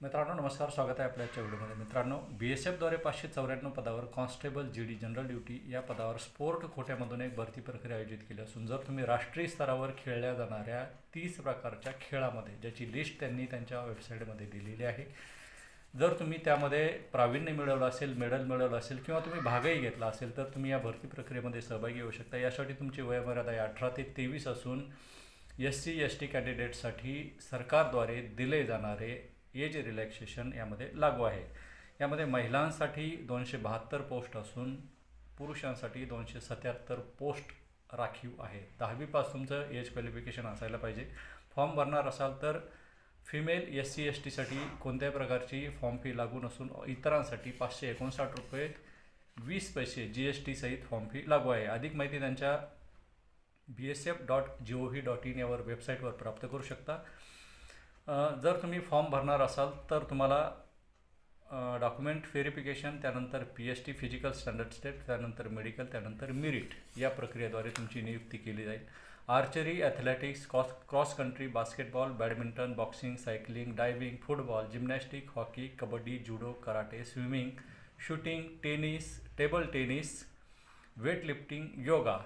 मित्रांनो नमस्कार, स्वागत आहे आपल्या आजच्या व्हिडिओमध्ये. मित्रांनो, BSFद्वारे 594 पदावर कॉन्स्टेबल GD जनरल ड्युटी या पदावर स्पोर्ट कोट्यामधून एक भरती प्रक्रिया आयोजित केली असून जर तुम्ही राष्ट्रीय स्तरावर खेळल्या जाणाऱ्या 30 प्रकारच्या खेळामध्ये, ज्याची लिस्ट त्यांनी त्यांच्या वेबसाईटमध्ये दिलेली आहे, जर तुम्ही त्यामध्ये प्रावीण्य मिळवलं असेल, मेडल मिळवलं असेल किंवा तुम्ही भागही घेतला असेल तर तुम्ही या भरती प्रक्रियेमध्ये सहभागी होऊ शकता. यासाठी तुमची वयोमर्यादा 18 ते 23 असून SC ST कॅन्डिडेटसाठी सरकारद्वारे दिले जाणारे एज रिलॅक्सेशन यामध्ये लागू आहे. यामध्ये महिलांसाठी 272 पोस्ट असून पुरुषांसाठी 277 पोस्ट राखीव आहे. 10वीपास तुमचं एज क्वालिफिकेशन असायला पाहिजे. फॉर्म भरणार असाल तर फिमेल SC STसाठी कोणत्याही प्रकारची फॉर्म फी लागू नसून इतरांसाठी 559 रुपये 20 पैसे GST सहित फॉर्म फी लागू आहे. अधिक माहिती त्यांच्या bsf.gov.in यावर वेबसाईटवर प्राप्त करू शकता. जर तुम्ही फॉर्म भरणार असाल तर तुम्हाला डॉक्युमेंट व्हेरिफिकेशन, त्यानंतर PST फिजिकल स्टँडर्ड टेस्ट, त्यानंतर मेडिकल, त्यानंतर मेरिट या प्रक्रियेद्वारे तुमची नियुक्ती केली जाईल. Archery, athletics, cross country, basketball, badminton, boxing, cycling, diving, football, gymnastic, hockey, kabaddi, judo, karate, swimming, shooting, tennis, table tennis, weightlifting, yoga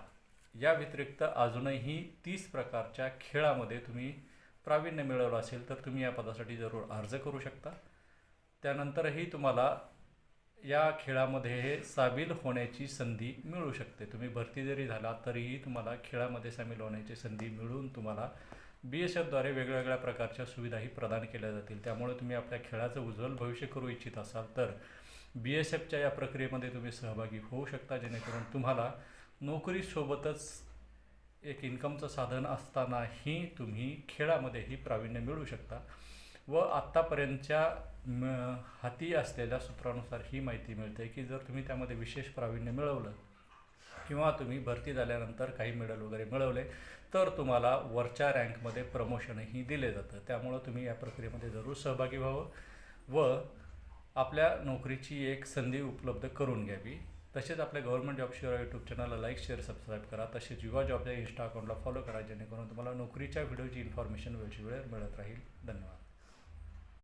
या व्यतिरिक्त अजूनही 30 प्रकारच्या खेळामध्ये तुम्ही प्रावीण्य मिळवलं असेल तर तुम्ही या पदासाठी जरूर अर्ज करू शकता. त्यानंतरही तुम्हाला या खेळामध्ये सामील होण्याची संधी मिळू शकते. तुम्ही भरती जरी झाला तरीही तुम्हाला खेळामध्ये सामील होण्याची संधी मिळून तुम्हाला BSFद्वारे वेगवेगळ्या प्रकारच्या सुविधाही प्रदान केल्या जातील. त्यामुळे तुम्ही आपल्या खेळाचं उज्ज्वल भविष्य करू इच्छित असाल तर BSFच्या या प्रक्रियेमध्ये तुम्ही सहभागी होऊ शकता, जेणेकरून तुम्हाला नोकरीसोबतच एक इन्कमचं साधन असतानाही तुम्ही खेळामध्येही प्रावीण्य मिळवू शकता. व आत्तापर्यंतच्या हाती असलेल्या सूत्रानुसार ही माहिती मिळते की जर तुम्ही त्यामध्ये विशेष प्रावीण्य मिळवलं किंवा तुम्ही भरती झाल्यानंतर काही मेडल वगैरे मिळवले तर तुम्हाला वरच्या रँकमध्ये प्रमोशनही दिले जातं. त्यामुळं तुम्ही या प्रक्रियेमध्ये जरूर सहभागी व्हावं व आपल्या नोकरीची एक संधी उपलब्ध करून घ्यावी. तसेच आपल्या गव्हर्नमेंट जॉब शेअर यूट्यूब चॅनलला लाईक, शेअर, सबस्क्राईब करा. तसेच युवा जॉबच्या इंस्टा अकाउंटला फॉलो करा, जेणेकरून तुम्हाला नोकरीच्या व्हिडिओची इन्फॉर्मेशन वेळची वेळ मिळत राहील. धन्यवाद.